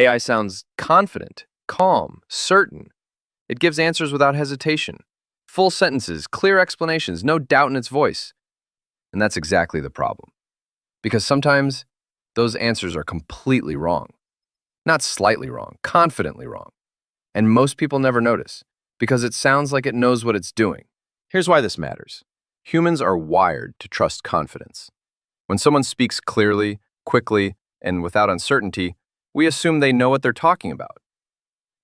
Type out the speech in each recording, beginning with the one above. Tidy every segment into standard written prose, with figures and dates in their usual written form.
AI sounds confident, calm, certain. It gives answers without hesitation. Full sentences, clear explanations, no doubt in its voice. And that's exactly the problem. Because sometimes those answers are completely wrong. Not slightly wrong, confidently wrong. And most people never notice because it sounds like it knows what it's doing. Here's why this matters. Humans are wired to trust confidence. When someone speaks clearly, quickly, and without uncertainty, we assume they know what they're talking about.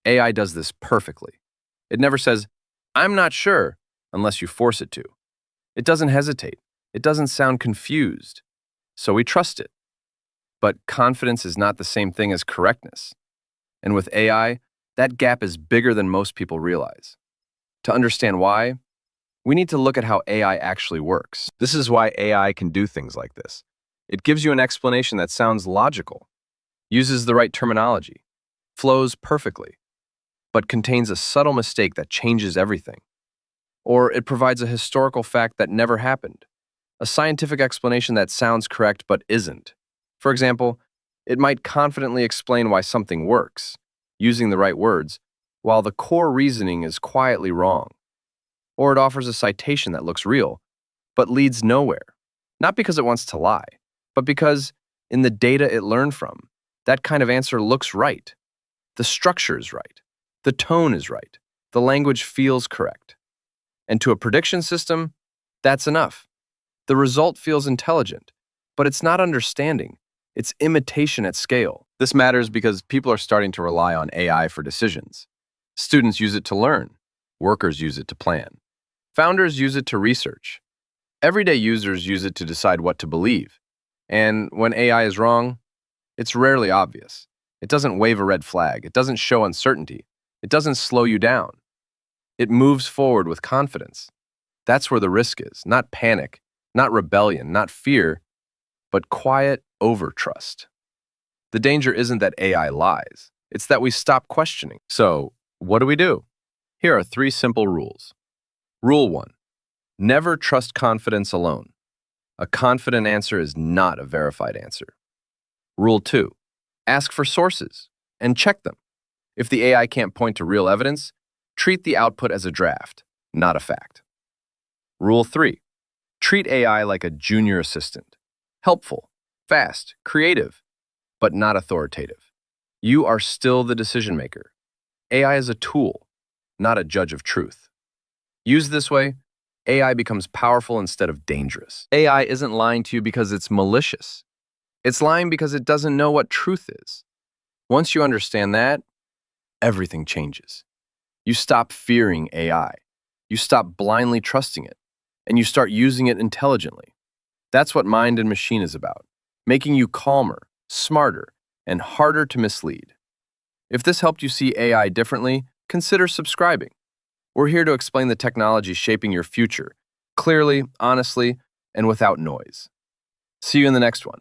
AI does this perfectly. It never says, "I'm not sure," unless you force it to. It doesn't hesitate. It doesn't sound confused. So we trust it. But confidence is not the same thing as correctness. And with AI, that gap is bigger than most people realize. To understand why, we need to look at how AI actually works. This is why AI can do things like this. It gives you an explanation that sounds logical, uses the right terminology, flows perfectly, but contains a subtle mistake that changes everything. Or it provides a historical fact that never happened, a scientific explanation that sounds correct but isn't. For example, it might confidently explain why something works, using the right words, while the core reasoning is quietly wrong. Or it offers a citation that looks real, but leads nowhere, not because it wants to lie, but because, in the data it learned from, that kind of answer looks right. The structure is right. The tone is right. The language feels correct. And to a prediction system, that's enough. The result feels intelligent, but it's not understanding. It's imitation at scale. This matters because people are starting to rely on AI for decisions. Students use it to learn. Workers use it to plan. Founders use it to research. Everyday users use it to decide what to believe. And when AI is wrong, it's rarely obvious. It doesn't wave a red flag. It doesn't show uncertainty. It doesn't slow you down. It moves forward with confidence. That's where the risk is, not panic, not rebellion, not fear, but quiet overtrust. The danger isn't that AI lies. It's that we stop questioning. So, what do? Here are 3 simple rules. Rule 1. Never trust confidence alone. A confident answer is not a verified answer. Rule 2. Ask for sources and check them. If the AI can't point to real evidence, treat the output as a draft, not a fact. Rule 3. Treat AI like a junior assistant. Helpful, fast, creative, but not authoritative. You are still the decision maker. AI is a tool, not a judge of truth. Used this way, AI becomes powerful instead of dangerous. AI isn't lying to you because it's malicious. It's lying because it doesn't know what truth is. Once you understand that, everything changes. You stop fearing AI. You stop blindly trusting it, and you start using it intelligently. That's what Mind and Machine is about, making you calmer, smarter, and harder to mislead. If this helped you see AI differently, consider subscribing. We're here to explain the technology shaping your future, clearly, honestly, and without noise. See you in the next one.